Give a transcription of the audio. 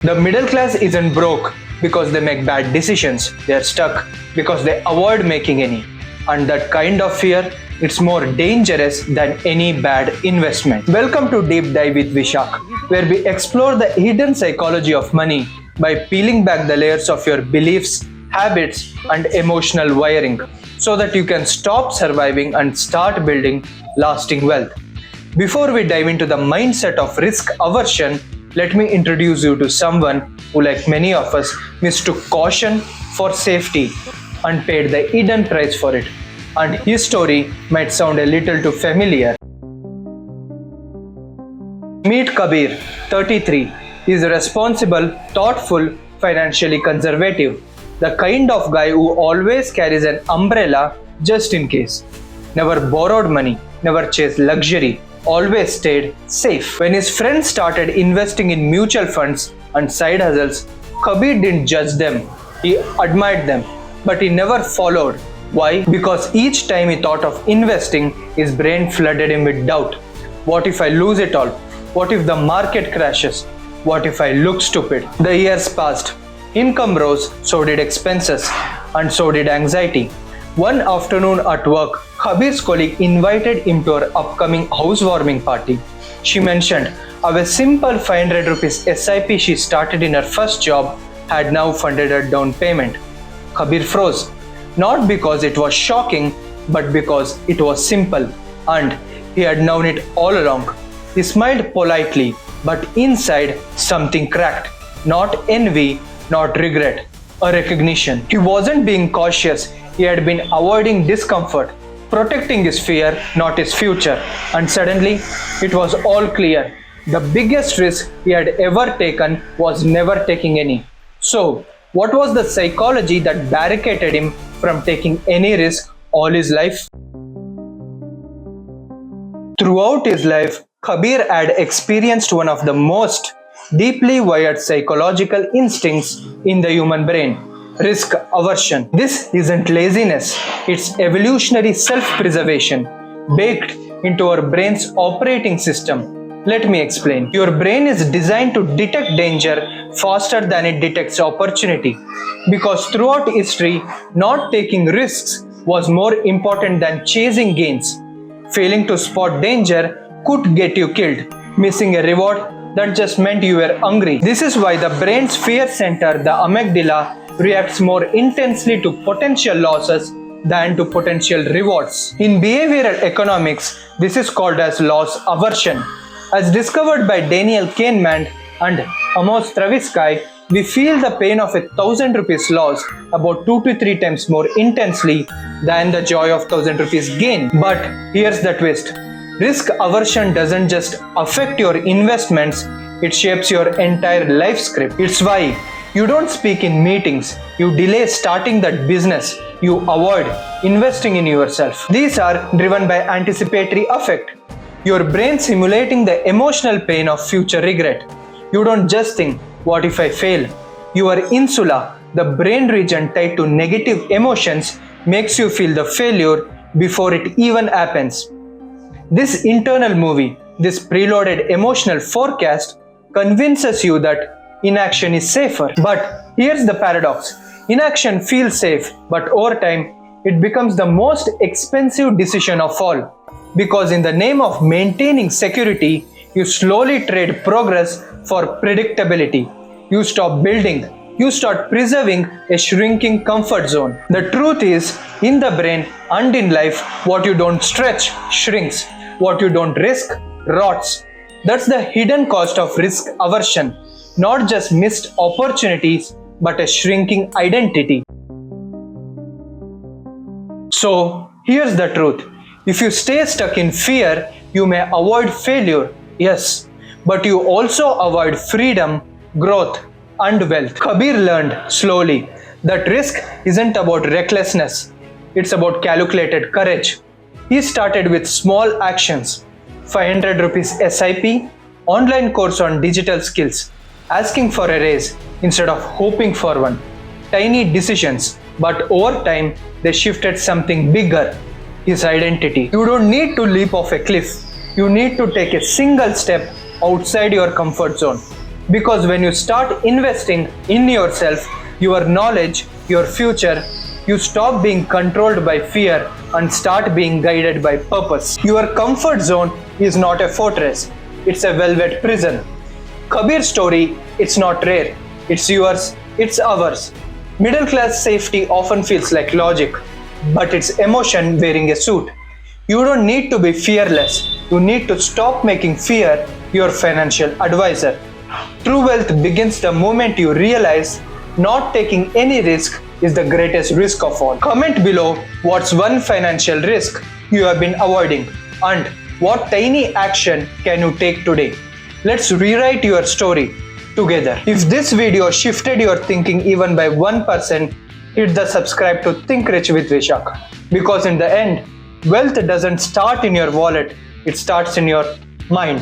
The middle class isn't broke because they make bad decisions. They're stuck because they avoid making any. And that kind of fear, it's more dangerous than any bad investment. Welcome to Deep Dive with Vishakh, where we explore the hidden psychology of money by peeling back the layers of your beliefs, habits, and emotional wiring so that you can stop surviving and start building lasting wealth. Before we dive into the mindset of risk aversion, let me introduce you to someone who, like many of us, mistook caution for safety and paid the hidden price for it. And his story might sound a little too familiar. Meet Kabir, 33. He is responsible, thoughtful, financially conservative. The kind of guy who always carries an umbrella just in case. Never borrowed money, never chased luxury, always stayed safe. When his friends started investing in mutual funds and side hustles, Kabir didn't judge them. He admired them, but he never followed. Why? Because each time he thought of investing, his brain flooded him with doubt. What if I lose it all? What if the market crashes? What if I look stupid? The years passed. Income rose, so did expenses, and so did anxiety. One afternoon at work, Kabir's colleague invited him to her upcoming housewarming party. She mentioned how a simple 500 rupees SIP she started in her first job had now funded her down payment. Kabir froze, not because it was shocking, but because it was simple, and he had known it all along. He smiled politely, but inside something cracked. Not envy, not regret, a recognition. He wasn't being cautious, he had been avoiding discomfort, protecting his fear, not his future. And suddenly, it was all clear. The biggest risk he had ever taken was never taking any. So, what was the psychology that barricaded him from taking any risk all his life? Throughout his life, Kabir had experienced one of the most deeply wired psychological instincts in the human brain: risk aversion. This isn't laziness, it's evolutionary self-preservation baked into our brain's operating system. Let me explain. Your brain is designed to detect danger faster than it detects opportunity, because throughout history, not taking risks was more important than chasing gains. Failing to spot danger could get you killed. Missing a reward, that just meant you were hungry. This is why the brain's fear center, the amygdala, reacts more intensely to potential losses than to potential rewards. In behavioral economics, this is called as loss aversion. As discovered by Daniel Kahneman and Amos Tversky, we feel the pain of 1,000 rupees loss about 2 to 3 times more intensely than the joy of 1,000 rupees gain. But here's the twist. Risk aversion doesn't just affect your investments, it shapes your entire life script. It's why you don't speak in meetings, you delay starting that business, you avoid investing in yourself. These are driven by anticipatory affect. Your brain simulating the emotional pain of future regret. You don't just think, what if I fail? Your insula, the brain region tied to negative emotions, makes you feel the failure before it even happens. This internal movie, this preloaded emotional forecast, convinces you that inaction is safer. But here's the paradox. Inaction feels safe, but over time, it becomes the most expensive decision of all. Because in the name of maintaining security, you slowly trade progress for predictability. You stop building. You start preserving a shrinking comfort zone. The truth is, in the brain and in life, what you don't stretch shrinks. What you don't risk rots. That's the hidden cost of risk aversion. Not just missed opportunities, but a shrinking identity. So, here's the truth. If you stay stuck in fear, you may avoid failure, yes, but you also avoid freedom, growth, and wealth. Kabir learned slowly that risk isn't about recklessness, it's about calculated courage. He started with small actions: 500 rupees SIP, online course on digital skills, asking for a raise instead of hoping for one. Tiny decisions, but over time they shifted something bigger: his identity. You don't need to leap off a cliff. You need to take a single step outside your comfort zone. Because when you start investing in yourself, your knowledge, your future, you stop being controlled by fear and start being guided by purpose. Your comfort zone is not a fortress, it's a velvet prison. Kabir's story, it's not rare, it's yours, it's ours. Middle class safety often feels like logic, but it's emotion wearing a suit. You don't need to be fearless, you need to stop making fear your financial advisor. True wealth begins the moment you realize not taking any risk is the greatest risk of all. Comment below what's one financial risk you have been avoiding and what tiny action can you take today. Let's rewrite your story together. If this video shifted your thinking even by 1%, hit the subscribe to Think Rich with Vishakh. Because in the end, wealth doesn't start in your wallet, it starts in your mind.